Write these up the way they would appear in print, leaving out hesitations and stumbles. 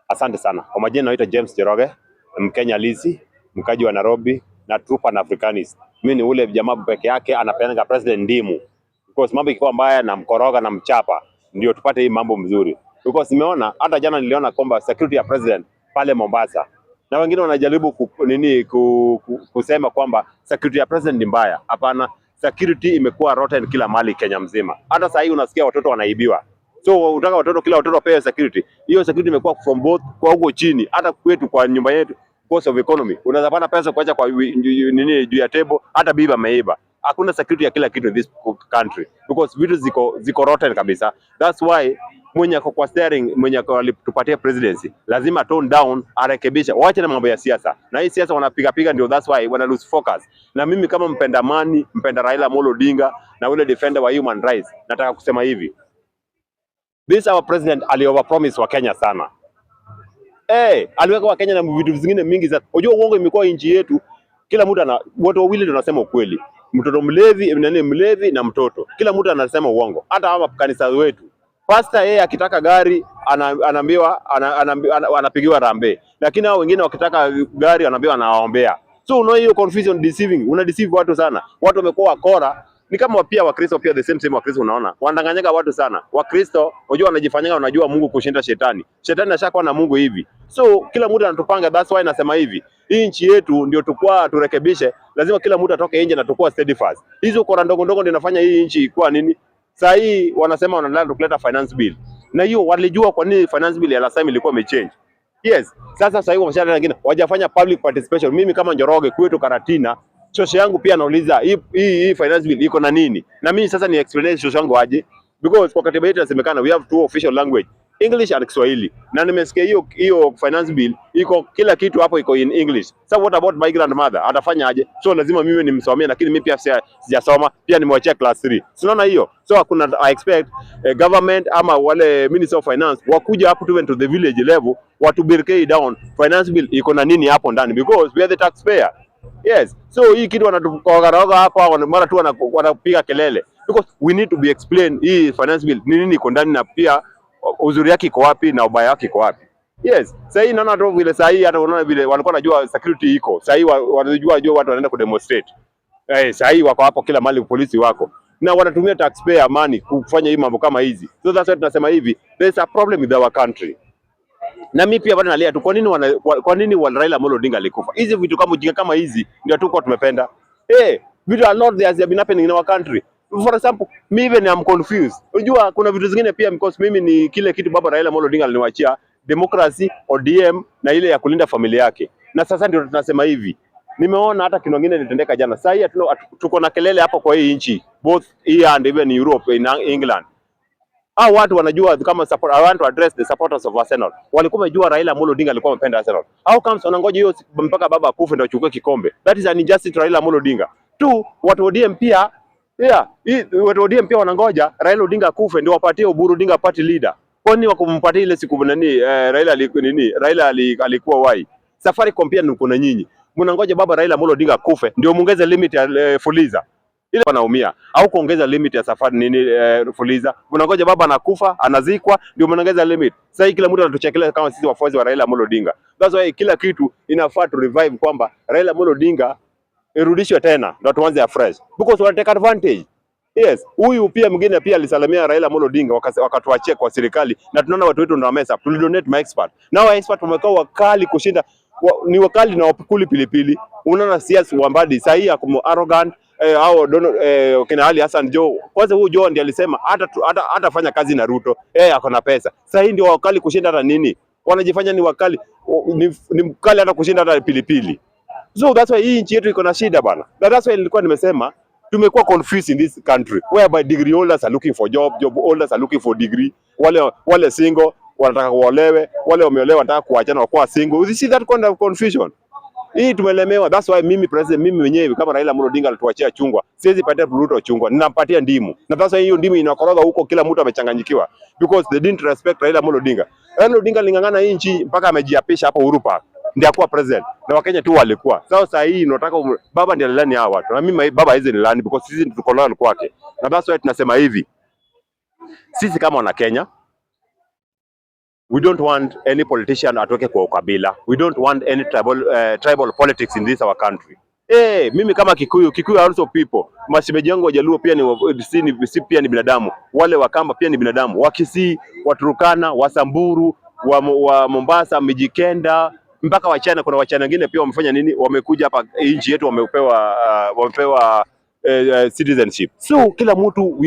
Asante sana. Kwa majina naitwa James Jeroge, Mkenya halisi, mkaji wa Nairobi na true Pan Africanist. Mimi ni ule jamaa peke yake anapeana president ndimu. Because mambo ikiwa mbaya na mkoroga na mchapa ndio tupate hii mambo mzuri. Because nimeona hata jana niliona kwamba security ya president pale Mombasa. Na wengine wanajaribu kusema kwamba security ya president ni mbaya. Hapana, security imekuwa rotten kila mahali Kenya mzima. Hata sasa hivi unasikia watoto wanaibiwa. So unataka kila watoto wapewe security. Hiyo security imekuwa from both kwa huko chini hata kwetu kwa nyumba yetu, cost of economy. Unaweza pata pesa kuacha kwa nini juu ya table, hata bibi ameiba. Hakuna security ya kila kitu in this country because vitu ziko rotten kabisa. That's why mwenye kwa steering, mwenye alitupatia presidency lazima tone down, arekebisha, waache na mambo ya siasa. Na hii siasa wanapiga ndio, that's why wana lose focus. Na mimi kama mpenda amani, mpenda Raila Amolo Odinga na ule defender wa human rights, nataka kusema hivi: this our president alioverpromise wa Kenya sana. Aliweka wa Kenya na vitu vingine mingi sana. Unajua uongo imekuwa nchi yetu, kila mtu watu wawili ndio wanasema ukweli. Mtoto mlevi na mtoto. Kila mtu anasema uongo. Hata hapa kanisa wetu. Pastor akitaka gari anaambiwa anapigiwa rambe. Lakini hao wengine wakitaka gari anaambiwa anawaombea. So unaona hiyo confusion, deceiving, una deceive watu sana. Watu wamekuwa wakora. Ni kama pia Wakristo pia the same Wakristo, unaona wanadanganyanga watu sana. Wakristo unajua wanajifanyanga wanajua Mungu kushinda shetani. Shetani anashakuwa na Mungu hivi. So kila mtu anatupanga, that's why nasema hivi. Hii nchi yetu ndio tukua turekebishe, lazima kila mtu atoke nje na tukua steadfast. Hizo kora ndogo ndogo ndio inafanya hii nchi ikuwa nini? Sasa hii wanasema wanataka kuleta finance bill. Na hiyo walijua kwa nini finance bill ya last time ilikuwa imechange. Yes. Sasa hivi wameshana wengine wajafanya public participation. Mimi kama Njoroge kwetu Karatina, shosho yangu pia nauliza hii finance bill iko na nini? Na mimi sasa ni explain shosho yangu aje, because kwa katiba yetu inasemekana we have two official language, English and Kiswahili. Na nimesikia hiyo finance bill iko kila kitu hapo iko in English. So what about my grandmother? Atafanya aje? So lazima mimi nimsomee, lakini mimi pia sijasoma, pia nimewachia class 3. Unaona hiyo? So hakuna, I expect government ama wale Minister of Finance wakuja up to the village level, watu break down finance bill iko na nini hapo ndani, because we are the taxpayer. Yes, so hii kitu wanatukogaroga hapa, mara tu wanapiga kelele, because we need to be explain hii finance bill nini iko ndani, na pia uzuri yake iko wapi na ubaya wake iko wapi. Yes, sasa hii naona tu vile sasa hii hata unaona vile walikuwa wanajua security iko. Sasa hii wanajua watu wanaenda ku demonstrate. Sasa hii wako hapo kila mahali, polisi wako. Na wanatumia taxpayer money kufanya hii mambo kama hizi. So that's why tunasema hivi, there's a problem with our country. Na mimi pia bado nalia tu, kwa nini Raila Amolo Odinga alikufa? Hizi vitu kama ujinga kama hizi ndio tuko tumependa. Vitu are not there, has been happening in our country. For example, me even I'm confused. Unajua kuna vitu zingine pia, because mimi ni kile kitu baba Raila Amolo Odinga aliniwaachia, democracy, ODM na ile ya kulinda familia yake. Na sasa ndio tunasema hivi. Nimeona hata kitu kingine nitendeka jana. Sasa hii tuko na kelele hapa kwa hii nchi, both here and even Europe, in England. Watu wanajua kama support. I want to address the supporters of Arsenal. Walikuwa wamejua Raila Amolo Odinga alikuwa mpenda Arsenal. How comes wanangoja hiyo mpaka baba akufe ndio achukue kikombe? That is an injustice to Raila Amolo Odinga. Watu ODM pia, watu ODM pia wanangoja Raila Odinga akufe ndio wapatie Oburu Odinga party leader. Kwa nini wakumpatia ile siku nani? Raila alikuwa wai. Safaricom pia niko na nyinyi. Mnangoja baba Raila Amolo Odinga akufe ndio muongeze limit ya Fuliza. Ile wanaumia, au kuongeza limit ya safari Fuliza. Mnangoja baba anakufa, anazikwa ndio mnaongeza limit. Sasa kila mtu anatuchekelea kama sisi wafuasi wa Raila Amolo Odinga. That's why kila kitu inafaa to revive kwamba Raila Amolo Odinga irudishwe tena ndio tuanze afresh, because wana take advantage. Yes, huyu pia mwingine pia alisalamia Raila Amolo Odinga wakatuachia kwa serikali, na tunaona watu wetu ndio wamesa tulidonate my expert. Now expert wamekuwa wakali kushinda ni wakali na wapikuli pilipili. Unaona siasa wambadi sasa hii akomo arrogant au kina Ali Hassan Joho. Kwanza huyu Joho ndiye alisema hata fanya kazi na Ruto. Ako na pesa. Sasa hii ndio wakali kushinda hata nini? Wanajifanya ni wakali, ni mkali hata kushinda hata pilipili. So that's why hii nchi yetu iko na shida bana. That's why nilikuwa nimesema tumekuwa confused in this country whereby degree holders are looking for job holders are looking for degree. Wale single wanataka kuolewe, wale wameolewa wanataka kuachana wakuwa single. You see that kind of confusion? Hii tumelemewa. That's why mimi mwenyewe kama Raila Amolo Odinga alituachia chungwa, siwezi patia Ruto chungwa, ninampatia ndimu. Na sasa hiyo ndimu inakoroga huko, kila mtu amechanganyikiwa because they didn't respect Raila Amolo Odinga. Raila Odinga lingangana hii nchi mpaka amejiapisha hapo Uhuru Park ndiye akuwa president, na Wakenya tu walikuwa. Sasa hii unataka baba ndiye alilani hawa watu, na mimi baba hizi nilani because sisi tuko loyal kwake. Na that's why tunasema hivi, sisi kama wana Kenya We don't want any politician atoke kwa ukabila. We don't want any tribal politics in this our country. Mimi kama Kikuyu are also people. Mashemeji yangu Wajaluo pia pia ni binadamu. Wale Wakamba pia ni binadamu. Wakisii, Waturukana, Wasamburu, wa Mombasa, Mijikenda, mpaka Wachana. Kuna Wachana wengine pia wamefanya nini? Wamekuja hapa nchi yetu, wamepewa citizenship. So kila mtu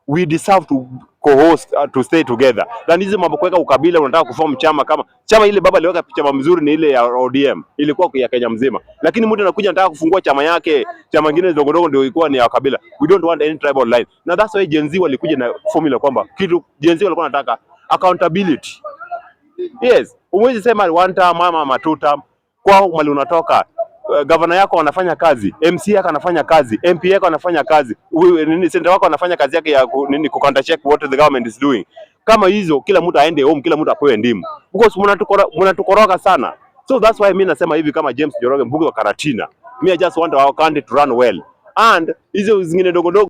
we deserve to co-host to stay together. Na hizo mambo kuweka ukabila, unataka kuform chama kama chama ile baba aliweka chama mzuri ni ile ya ODM, ilikuwa ya Kenya mzima. Lakini mtu anakuja anataka kufungua chama yake, chama kingine ndogo ndogo ndio ilikuwa ni ya kabila. We don't want any tribal line. Na that's why Gen Z walikuja na formula kwamba kitu Gen Z walikuwa wanataka accountability. Yes, uwezi sema one term mama matuta kwao mali unatoka. Governor yako anafanya kazi, MC yako anafanya kazi, MP yako anafanya kazi, senator wako anafanya kazi yake ya ku counter check what the government is doing. Kama hizo kila mtu aende home, kila mtu apewe ndimu. Because mnatukoroga sana. So that's why mimi nasema hivi kama James Njoroge, mbunge wa Karatina. I just want our country to run well. And hizo zingine dogo dogo